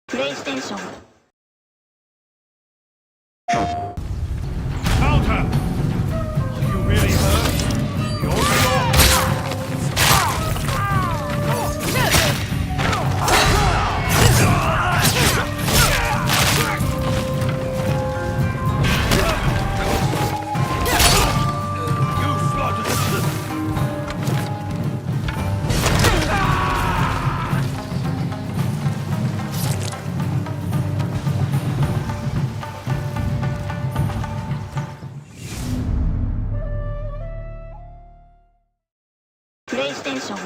PlayStation. Counter! Are you really hurt? PlayStation.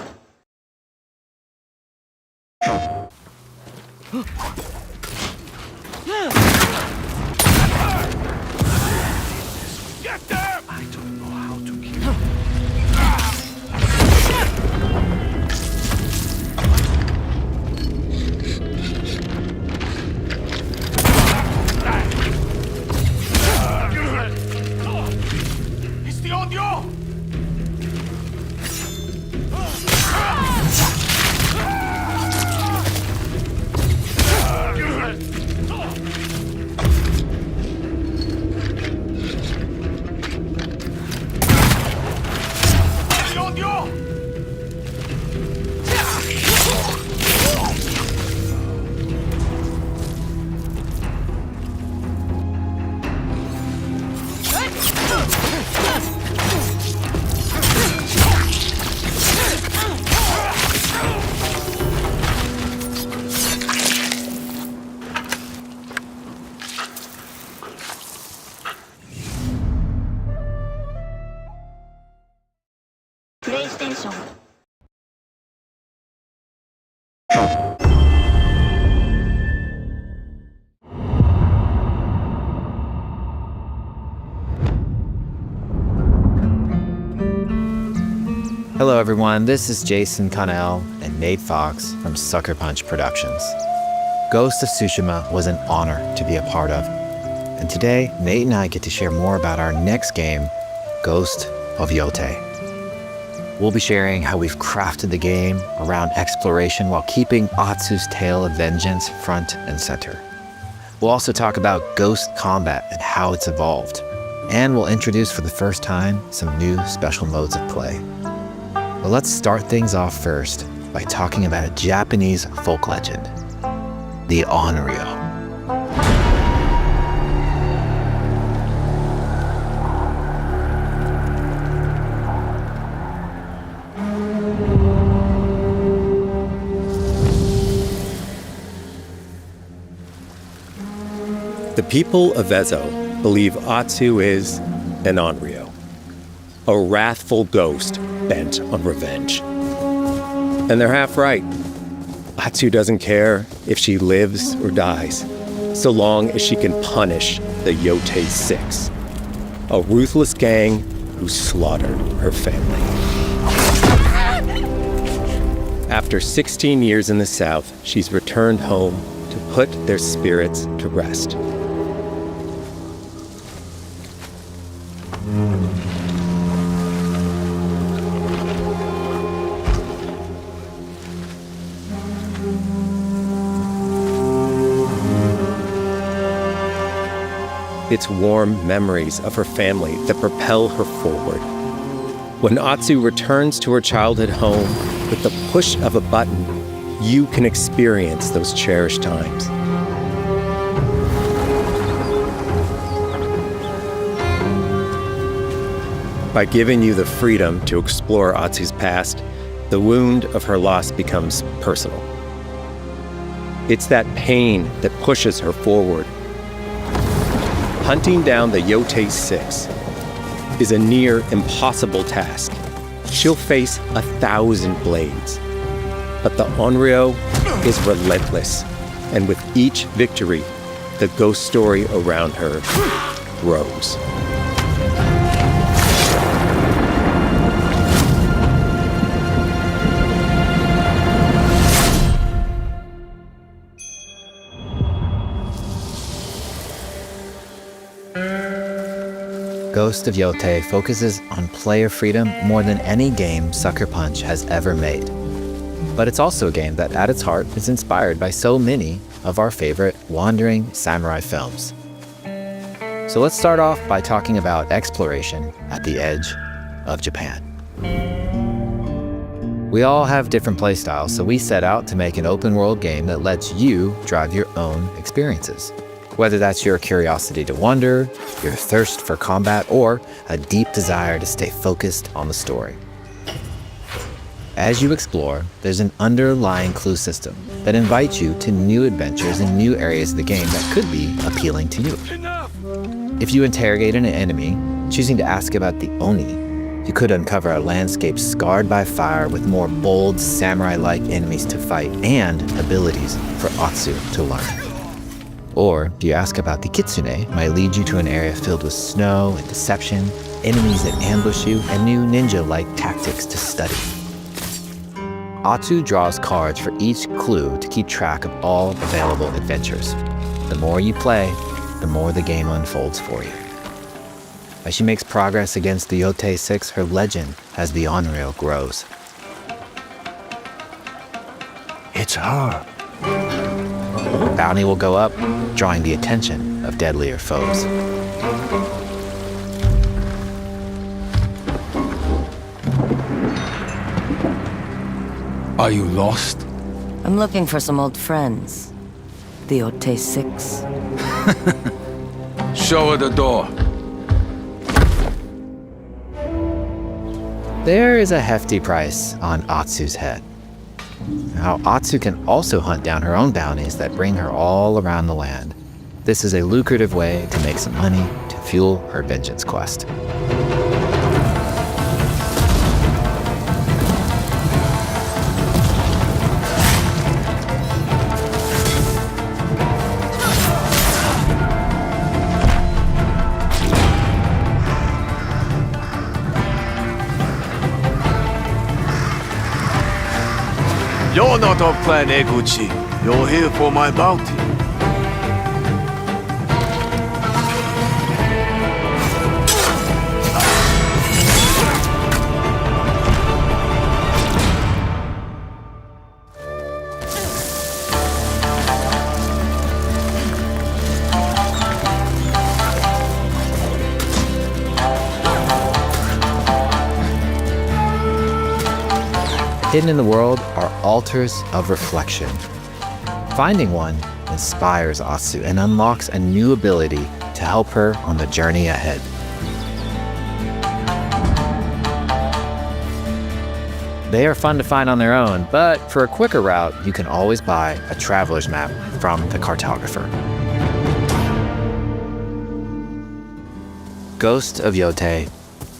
Get them! I don't know how to kill. It's the audio! PlayStation. Hello everyone, this is Jason Connell and Nate Fox from Sucker Punch Productions. Ghost of Tsushima was an honor to be a part of, and today Nate and I get to share more about our next game, Ghost of Yōtei. We'll be sharing how we've crafted the game around exploration while keeping Atsu's tale of vengeance front and center. We'll also talk about ghost combat and how it's evolved, and we'll introduce for the first time some new special modes of play. But let's start things off first by talking about a Japanese folk legend, the Onryo. The people of Ezo believe Atsu is an Onryo, a wrathful ghost bent on revenge. And they're half right. Atsu doesn't care if she lives or dies, so long as she can punish the Yōtei 6, a ruthless gang who slaughtered her family. After 16 years in the South, she's returned home to put their spirits to rest. It's warm memories of her family that propel her forward. When Atsu returns to her childhood home, with the push of a button, you can experience those cherished times. By giving you the freedom to explore Atsu's past, the wound of her loss becomes personal. It's that pain that pushes her forward. Hunting down the Yōtei 6 is a near impossible task. She'll face 1,000 blades. But the Onryo is relentless, and with each victory, the ghost story around her grows. Ghost of Yōtei focuses on player freedom more than any game Sucker Punch has ever made. But it's also a game that at its heart is inspired by so many of our favorite wandering samurai films. So let's start off by talking about exploration at the edge of Japan. We all have different playstyles, so we set out to make an open world game that lets you drive your own experiences. Whether that's your curiosity to wander, your thirst for combat, or a deep desire to stay focused on the story. As you explore, there's an underlying clue system that invites you to new adventures in new areas of the game that could be appealing to you. If you interrogate an enemy, choosing to ask about the Oni, you could uncover a landscape scarred by fire with more bold, samurai-like enemies to fight and abilities for Atsu to learn. Or if you ask about the Kitsune, might lead you to an area filled with snow and deception, enemies that ambush you, and new ninja-like tactics to study. Atsu draws cards for each clue to keep track of all available adventures. The more you play, the more the game unfolds for you. As she makes progress against the Yōtei 6, her legend as the Onryo grows. It's her. Bounty will go up, drawing the attention of deadlier foes. Are you lost? I'm looking for some old friends. The Yōtei 6. Show her the door. There is a hefty price on Atsu's head. Now, Atsu can also hunt down her own bounties that bring her all around the land. This is a lucrative way to make some money to fuel her vengeance quest. You're not of Clan Eguchi. You're here for my bounty. Hidden in the world are altars of reflection. Finding one inspires Atsu and unlocks a new ability to help her on the journey ahead. They are fun to find on their own, but for a quicker route, you can always buy a traveler's map from the cartographer. Ghost of Yōtei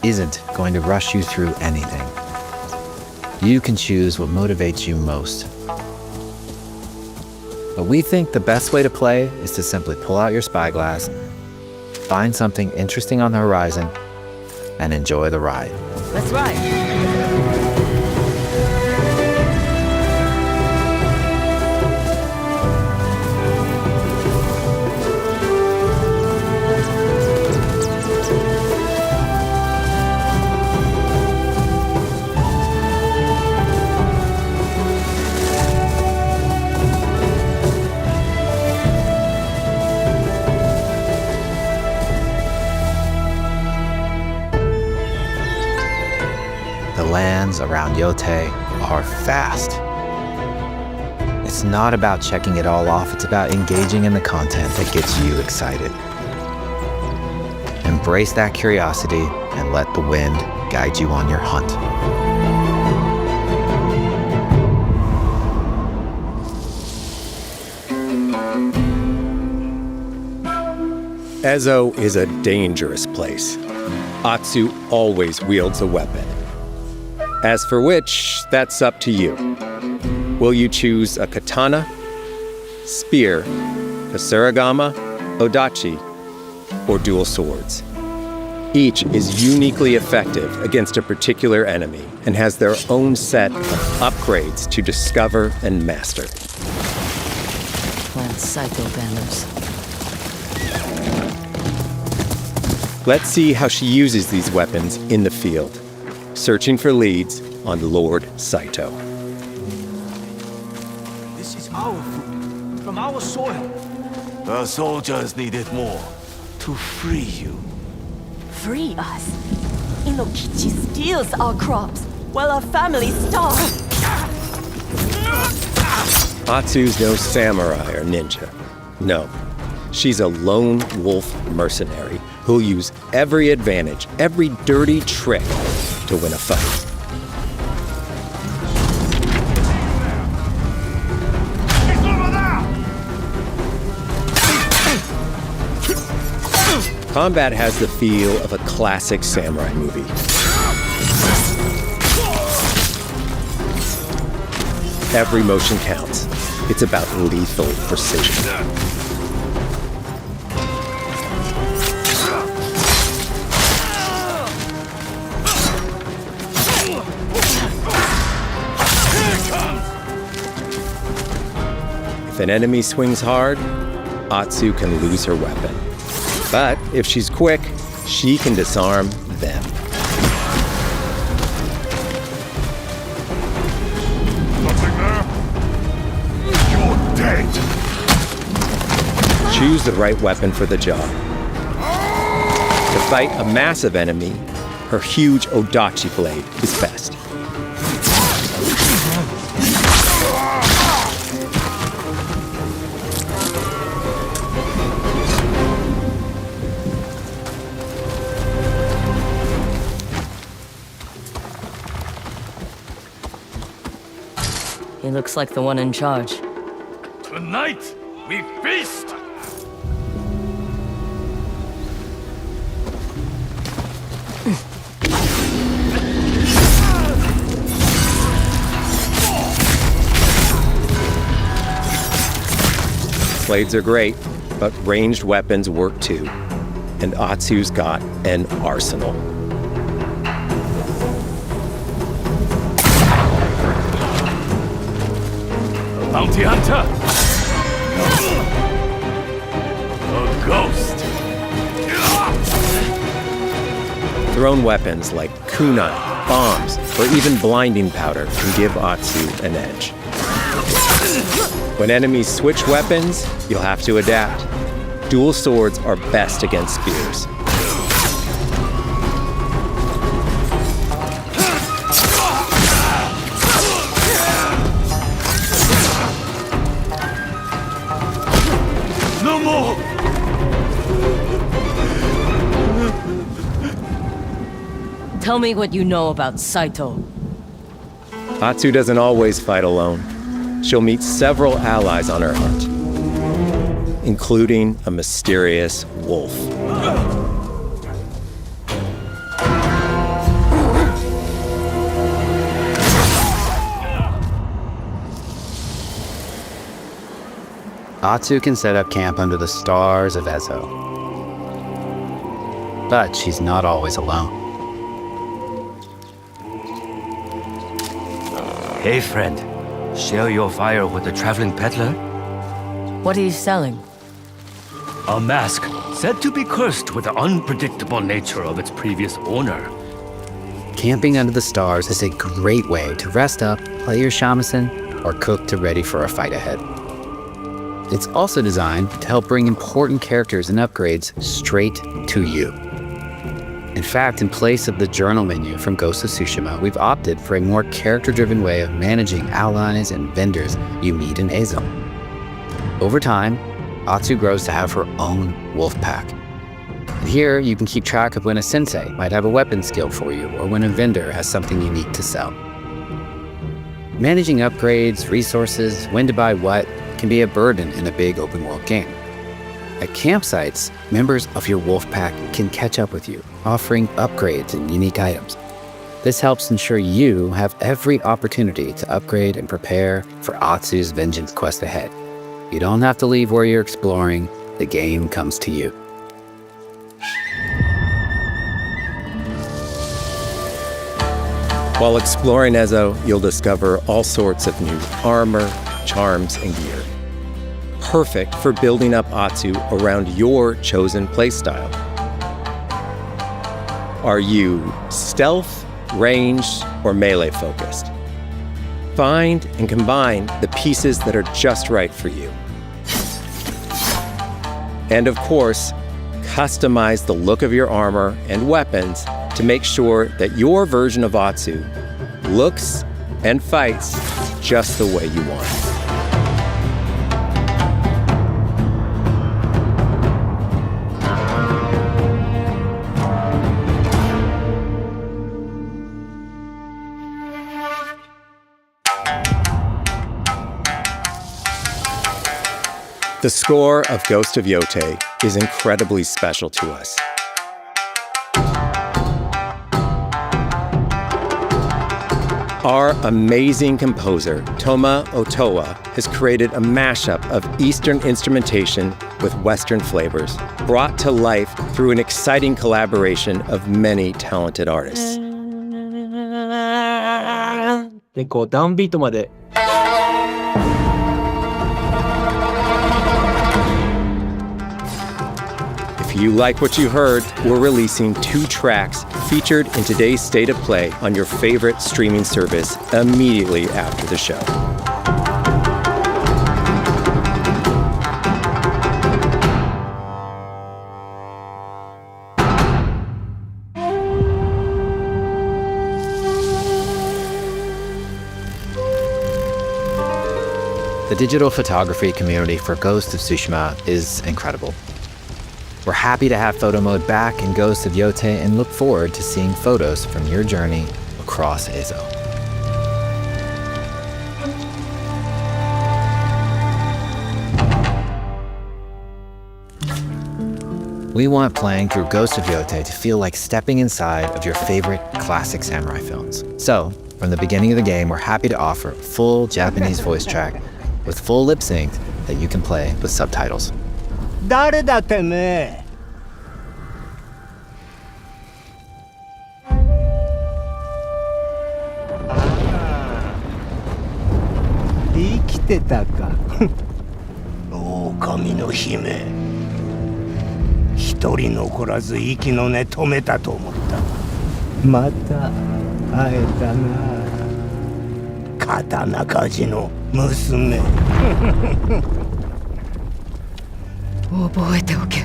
isn't going to rush you through anything. You can choose what motivates you most. But we think the best way to play is to simply pull out your spyglass, find something interesting on the horizon, and enjoy the ride. Let's ride. battles around Yōtei are fast. It's not about checking it all off, it's about engaging in the content that gets you excited. Embrace that curiosity and let the wind guide you on your hunt. Ezo is a dangerous place. Atsu always wields a weapon. As for which, that's up to you. Will you choose a katana, spear, a surigama, odachi, or dual swords? Each is uniquely effective against a particular enemy and has their own set of upgrades to discover and master. Plant Saito banners. Let's see how she uses these weapons in the field, searching for leads on Lord Saito. This is our food, from our soil. The soldiers needed more to free you. Free us. Inokichi steals our crops while our families starve. Atsu's no samurai or ninja. No, she's a lone wolf mercenary who'll use every advantage, every dirty trick to win a fight. Combat has the feel of a classic samurai movie. Every motion counts. It's about lethal precision. If an enemy swings hard, Atsu can lose her weapon. But if she's quick, she can disarm them. Nothing there? You're dead! Choose the right weapon for the job. To fight a massive enemy, her huge odachi blade is best. He looks like the one in charge. Tonight, we feast! Blades are great, but ranged weapons work too. And Atsu's got an arsenal. Bounty hunter! A ghost! Thrown weapons like kunai, bombs, or even blinding powder can give Atsu an edge. When enemies switch weapons, you'll have to adapt. Dual swords are best against spears. No more! Tell me what you know about Saito. Atsu doesn't always fight alone. She'll meet several allies on her hunt, including a mysterious wolf. Atsu can set up camp under the stars of Ezo. But she's not always alone. Hey, friend. Share your fire with the traveling peddler? What are you selling? A mask said to be cursed with the unpredictable nature of its previous owner. Camping under the stars is a great way to rest up, play your shamisen, or cook to ready for a fight ahead. It's also designed to help bring important characters and upgrades straight to you. In fact, in place of the journal menu from Ghost of Tsushima, we've opted for a more character-driven way of managing allies and vendors you meet in Ezo. Over time, Atsu grows to have her own wolf pack. And here, you can keep track of when a sensei might have a weapon skill for you or when a vendor has something unique to sell. Managing upgrades, resources, when to buy what, can be a burden in a big open-world game. At campsites, members of your wolf pack can catch up with you, offering upgrades and unique items. This helps ensure you have every opportunity to upgrade and prepare for Atsu's vengeance quest ahead. You don't have to leave where you're exploring, the game comes to you. While exploring Ezo, you'll discover all sorts of new armor, charms, and gear. Perfect for building up Atsu around your chosen playstyle. Are you stealth, ranged, or melee focused? Find and combine the pieces that are just right for you. And of course, customize the look of your armor and weapons to make sure that your version of Atsu looks and fights just the way you want. The score of Ghost of Yōtei is incredibly special to us. Our amazing composer, Toma Otoa, has created a mashup of Eastern instrumentation with Western flavors, brought to life through an exciting collaboration of many talented artists. でこうダウンビートまで If you like what you heard, we're releasing 2 tracks featured in today's State of Play on your favorite streaming service immediately after the show. The digital photography community for Ghost of Tsushima is incredible. We're happy to have photo mode back in Ghost of Yōtei and look forward to seeing photos from your journey across Ezo. We want playing through Ghost of Yōtei to feel like stepping inside of your favorite classic samurai films. So, from the beginning of the game, we're happy to offer a full Japanese voice track with full lip sync that you can play with subtitles. 誰だてめえ 生きてたか狼の姫一人残らず息の根止めたと思ったまた会えたな刀鍛冶の娘覚えておけ。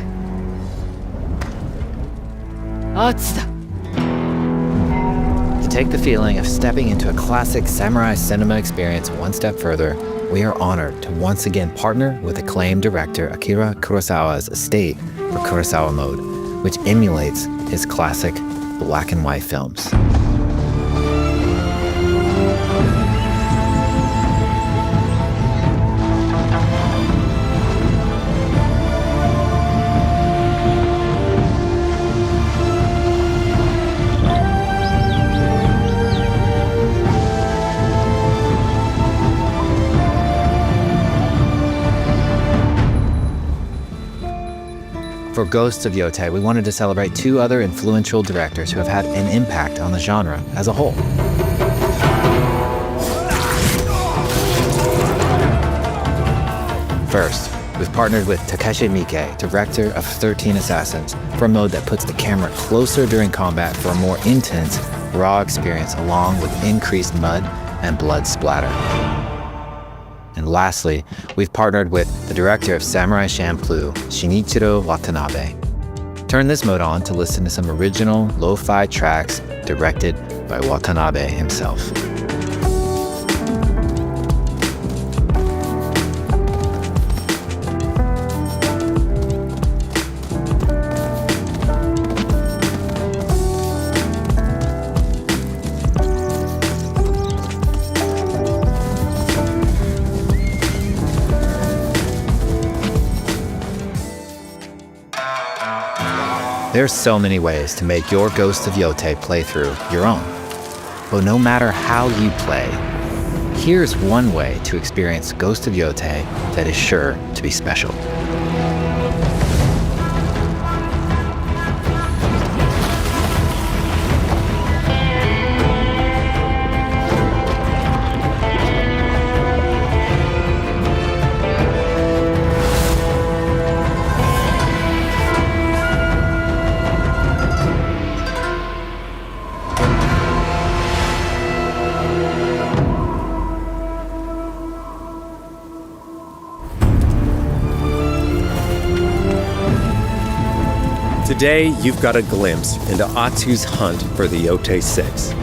アツだ。To take the feeling of stepping into a classic samurai cinema experience one step further, we are honored to once again partner with acclaimed director Akira Kurosawa's estate for Kurosawa Mode, which emulates his classic black and white films. For Ghosts of Yōtei, we wanted to celebrate 2 other influential directors who have had an impact on the genre as a whole. First, we've partnered with Takeshi Miike, director of 13 Assassins, for a mode that puts the camera closer during combat for a more intense, raw experience along with increased mud and blood splatter. And lastly, we've partnered with the director of Samurai Champloo, Shinichiro Watanabe. Turn this mode on to listen to some original lo-fi tracks directed by Watanabe himself. There's so many ways to make your Ghost of Yōtei playthrough your own. But no matter how you play, here's one way to experience Ghost of Yōtei that is sure to be special. Today, you've got a glimpse into Atsu's hunt for the Yōtei 6.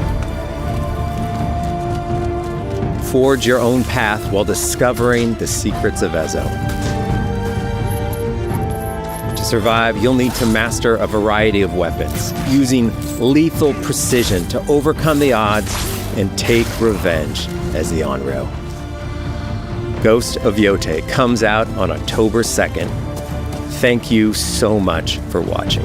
Forge your own path while discovering the secrets of Ezo. To survive, you'll need to master a variety of weapons, using lethal precision to overcome the odds and take revenge as the Onryo. Ghost of Yōtei comes out on October 2nd. Thank you so much for watching.